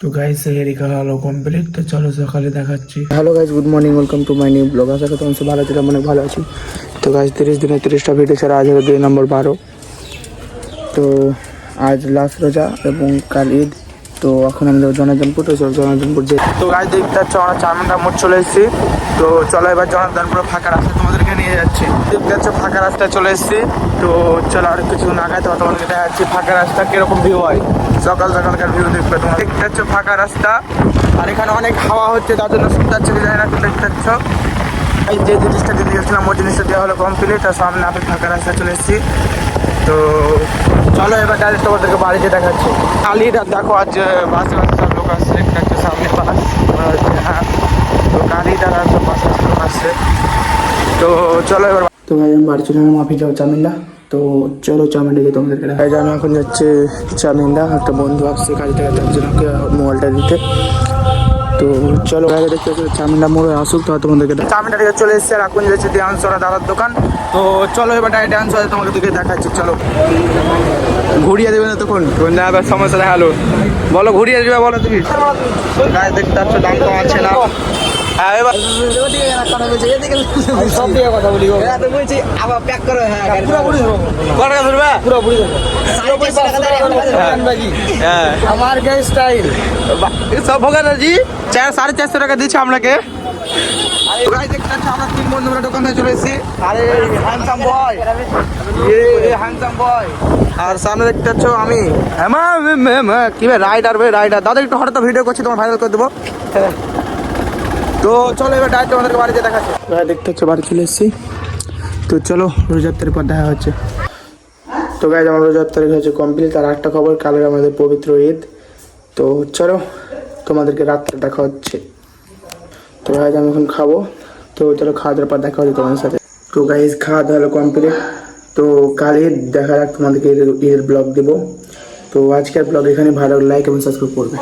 তো গাইস এরি খাওয়া হলো কমপ্লিট। তো চলো সকালে দেখাচ্ছি। Hello guys, good morning, welcome to my new blog. আশা করি তোমার সব ভালো আছে, অনেক ভালো আছি। তো গাইস 30 দিনে 30টা ভিডিও ছাড়া আজ হলো 2 নম্বর 12। তো আজ লাস্ট রোজা এবং কাল ঈদ। তো এখন আমরা জনার্দনপুর, তো চলো জনার্দনপুর যে। তো গাইস দেখতে পাচ্ছ আমরা 4 ঘন্টা মোট চলে এসেছি। তো চলো এবার জনার্দনপুর ফাঁকা রাস্তা তোমাদেরকে নিয়ে যাচ্ছি। দেখতে পাচ্ছ ফাঁকা রাস্তায় চলে এসেছি। তো চলো আর কিছু না খাই তো তোমাদেরকে দেখাচ্ছি ফাঁকা রাস্তা কিরকম ভিউ হয়। সকাল সকালকার ভিউ দেখবে তোমরা। দেখতে পাচ্ছ ফাঁকা রাস্তা, আর এখানে অনেক হাওয়া হচ্ছে, তার জন্য শুনতে পাচ্ছি কি জানি না। দেখতে পাচ্ছ এই যে জিনিসটা দিতে গেছিলাম ওই জিনিসটা দেওয়া হলো কমপ্লিট। আর সামনে আপনি ফাঁকা রাস্তায় চলে এসেছি। তো চলো এবার ডাইরেক্ট তোমাদেরকে বাড়িতে দেখাচ্ছি। কালিটা দেখো আজ বাস সব লোক আসছে। একটা সামনে বাস হ্যাঁ, তো কালিটার আর সব বাস লোক আসছে। তো চলো এবার। তো ভাই আমি বাড়ি চলে মাফি যাও চামিন্ডা। তো চলো চামিন্ডা গিয়ে তোমাদেরকে দেখাই। আমি এখন যাচ্ছি চামিন্ডা। একটা বন্ধু আসছে কাজ থেকে, তার জন্য মোবাইলটা দিতে। তো চলো গাড়ি দেখতে চামিন্ডা মোড়ে আসুক, তো তোমাদেরকে চামিন্ডা থেকে চলে এসেছে। আর এখন যাচ্ছে ডান্সরা দাদার দোকান। তো চলো এবার ডাইরেক্ট ডান্স হয় তোমাকে দিকে দেখাচ্ছি। চলো ঘুরিয়ে দেবে না তখন না, এবার সমস্যা দেখালো। বলো ঘুরিয়ে দেবে, বলো তুমি। গাড়ি দেখতে পাচ্ছ দাম কম আছে না। হ্যাঁ এবার সব দিকে কথা বলি বলছি আবার প্যাক করো। হ্যাঁ পুরোপুরি কটা ধরবে পুরোপুরি আমার গে স্টাইল সব হোক না জি। 450 টাকা দিচ্ছে আপনাকে। আমরা 3 বন্ধু মিলে দোকানে চলে এসেছি। আরে হ্যান্ডসাম বয়, হ্যান্ডসাম বয়। আর সামনে দেখতে পাচ্ছ আমি কি ভাই রাইডার, ভাই রাইডার দাদা। একটু হঠাৎ ভিডিও করছি, তোমার ভাইরাল করে দেবো। তো চলো এবার ডাইরেক্ট আমাদেরকে বাড়িতে দেখাচ্ছি। দেখতে পাচ্ছ বাড়ি চলে এসেছি। তো চলো রোজার পর দেখা হচ্ছে। তো গাইজ আমার রোজার তারিখ হচ্ছে কমপ্লিট। আর একটা খবর, কালের আমাদের পবিত্র ঈদ। তো চলো তোমাদেরকে রাত্রে দেখা হচ্ছে। তো গাইজ আমি এখন খাবো। তো চলো খাওয়া দাওয়ার পর দেখা হচ্ছে তোমাদের সাথে। তো গাইজ খাওয়া দাওয়া হলো কমপ্লিট। তো কাল ঈদ দেখা যাক, তোমাদেরকে ঈদের ব্লগ দেবো। তো আজকের ব্লগ এখানে ভালো লাইক এবং সাবস্ক্রাইব করবে।